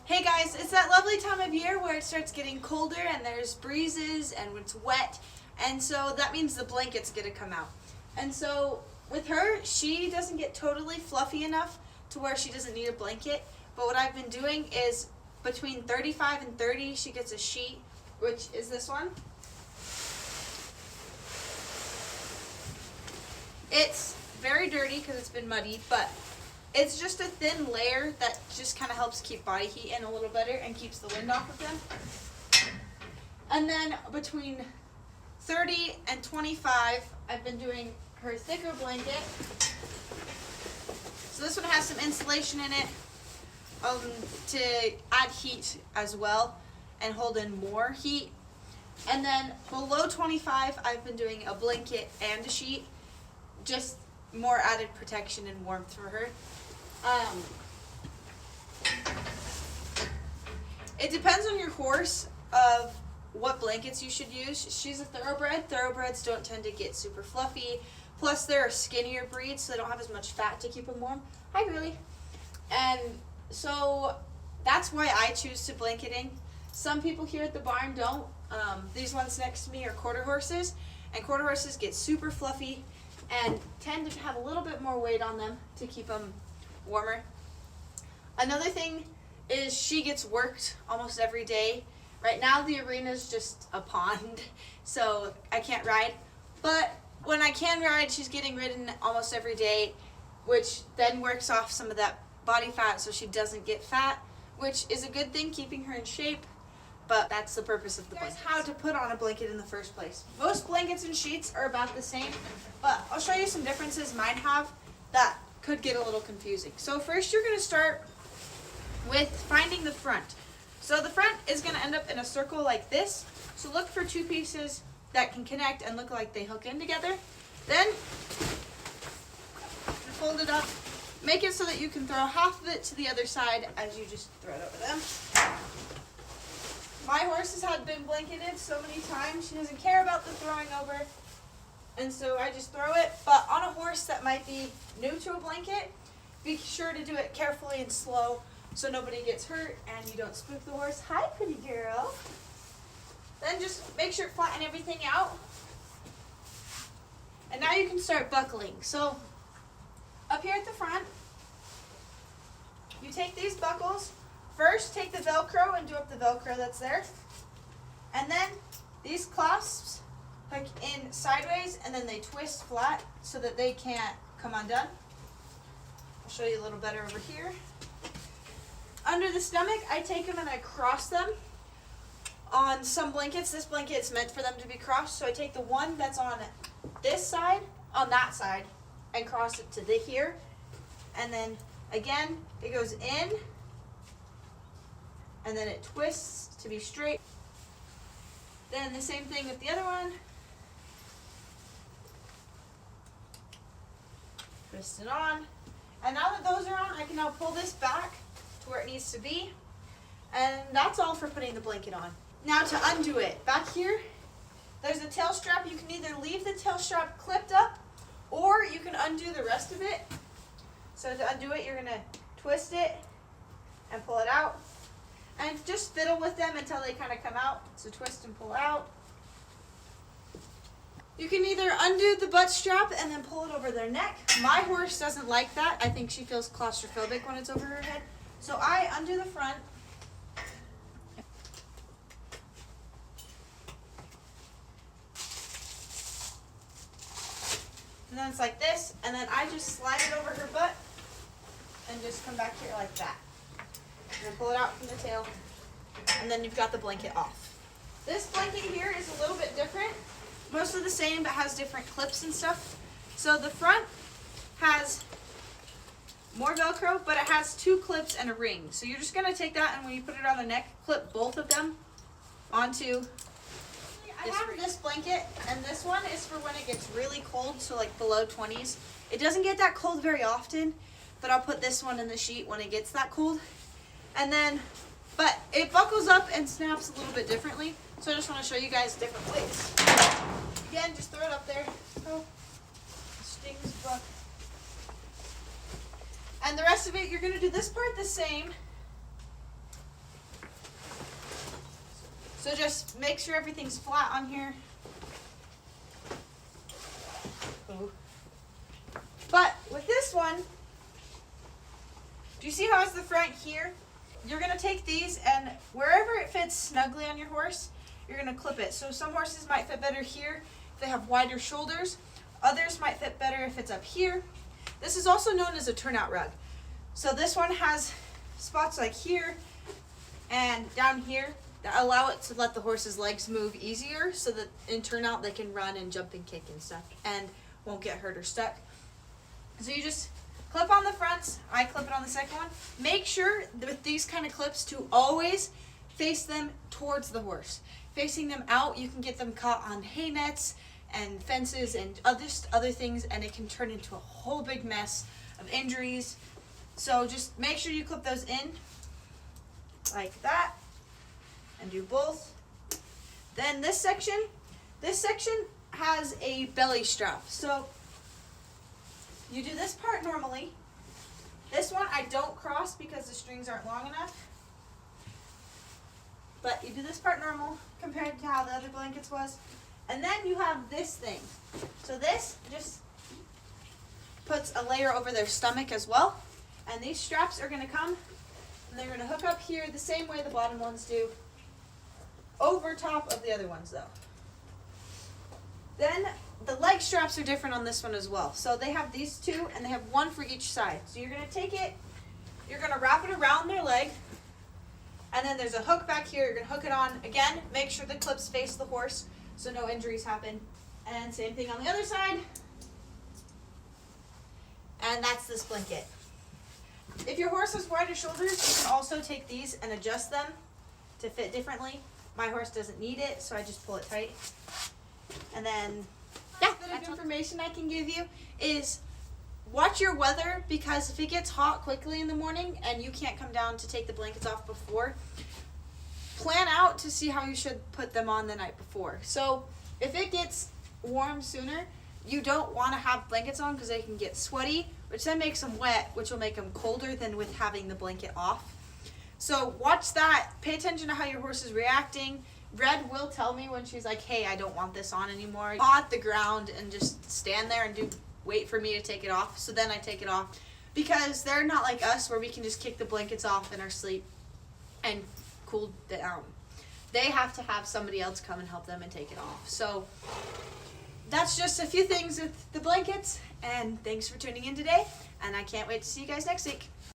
Hey guys, it's that lovely time of year where it starts getting colder and there's breezes and it's wet, and so that means the blanket's gonna come out. And so with her, she doesn't get totally fluffy enough to where she doesn't need a blanket, but what I've been doing is between 35 and 30, she gets a sheet, which is this one. It's very dirty because it's been muddy, but it's just a thin layer that just kind of helps keep body heat in a little better and keeps the wind off of them. And then between 30 and 25, I've been doing her thicker blanket. So this one has some insulation in it to add heat as well and hold in more heat. And then below 25, I've been doing a blanket and a sheet, just more added protection and warmth for her. It depends on your horse of what blankets you should use. She's a thoroughbred. Thoroughbreds don't tend to get super fluffy. Plus, they're a skinnier breed, so they don't have as much fat to keep them warm. Hi, Grilly. And so that's why I choose to blanketing. Some people here at the barn don't. These ones next to me are quarter horses, and quarter horses get super fluffy and tend to have a little bit more weight on them to keep them warmer. Another thing is she gets worked almost every day. Right now the arena is just a pond, so I can't ride. But when I can ride, she's getting ridden almost every day, which then works off some of that body fat so she doesn't get fat, which is a good thing, keeping her in shape. But that's the purpose of the blanket. How to put on a blanket in the first place. Most blankets and sheets are about the same, but I'll show you some differences mine have that could get a little confusing. So first you're going to start with finding the front. So the front is going to end up in a circle like this. So look for two pieces that can connect and look like they hook in together. Then fold it up. Make it so that you can throw half of it to the other side as you just throw it over them. My horse has been blanketed so many times, she doesn't care about the throwing over. And so I just throw it, but on a horse that might be new to a blanket, be sure to do it carefully and slow so nobody gets hurt and you don't spook the horse. Hi, pretty girl. Then just make sure to flatten everything out. And now you can start buckling. So up here at the front, you take these buckles. First, take the Velcro and do up the Velcro that's there. And then these clasps hook in sideways and then they twist flat so that they can't come undone. I'll show you a little better over here. Under the stomach, I take them and I cross them. On some blankets, this blanket is meant for them to be crossed, so I take the one that's on this side, on that side, and cross it to here. And then again, it goes in, and then it twists to be straight. Then the same thing with the other one. Twist it on. And now that those are on, I can now pull this back to where it needs to be. And that's all for putting the blanket on. Now to undo it. Back here, there's a tail strap. You can either leave the tail strap clipped up, or you can undo the rest of it. So to undo it, you're gonna twist it and pull it out. And just fiddle with them until they kind of come out. So twist and pull out. You can either undo the butt strap and then pull it over their neck. My horse doesn't like that. I think she feels claustrophobic when it's over her head. So I undo the front. And then it's like this, and then I just slide it over her butt and just come back here like that. And then pull it out from the tail, and then you've got the blanket off. This blanket here is a little bit different. Most of the same, but has different clips and stuff. So the front has more Velcro, but it has two clips and a ring. So you're just gonna take that, and when you put it on the neck, clip both of them onto. I have this blanket, and this one is for when it gets really cold, so like below 20s. It doesn't get that cold very often, but I'll put this one in the sheet when it gets that cold. And then, but it buckles up and snaps a little bit differently, so I just want to show you guys different ways. Again, just throw it up there. Oh, stings buck. And the rest of it, you're going to do this part the same. So just make sure everything's flat on here. Ooh. But with this one, do you see how it's the front here? You're going to take these, and wherever it fits snugly on your horse, you're going to clip it. So some horses might fit better here if they have wider shoulders. Others might fit better if it's up here. This is also known as a turnout rug. So this one has spots like here and down here that allow it to let the horse's legs move easier, so that in turnout they can run and jump and kick and stuff and won't get hurt or stuck. So you just clip on the fronts. I clip it on the second one. Make sure with these kind of clips to always face them towards the horse. Facing them out, you can get them caught on hay nets and fences and other things, and it can turn into a whole big mess of injuries. So just make sure you clip those in like that and do both. Then this section has a belly strap. So you do this part normally. This one I don't cross because the strings aren't long enough. But you do this part normal compared to how the other blankets was. And then you have this thing. So this just puts a layer over their stomach as well. And these straps are going to come, and they're going to hook up here the same way the bottom ones do, over top of the other ones though. Then the leg straps are different on this one as well. So they have these two, and they have one for each side. So you're going to take it, you're going to wrap it around their leg, and then there's a hook back here. You're going to hook it on. Again, make sure the clips face the horse so no injuries happen. And same thing on the other side. And that's this blanket. If your horse has wider shoulders, you can also take these and adjust them to fit differently. My horse doesn't need it, so I just pull it tight. And then, yeah, the bit of information I can give you is watch your weather, because if it gets hot quickly in the morning and you can't come down to take the blankets off before, plan out to see how you should put them on the night before. So if it gets warm sooner, you don't want to have blankets on because they can get sweaty, which then makes them wet, which will make them colder than with having the blanket off. So watch that. Pay attention to how your horse is reacting. Red will tell me when she's like, hey, I don't want this on anymore. Paw at the ground and just stand there and wait for me to take it off. So then I take it off, because they're not like us where we can just kick the blankets off in our sleep and cool down. They have to have somebody else come and help them and take it off. So that's just a few things with the blankets, and thanks for tuning in today, and I can't wait to see you guys next week.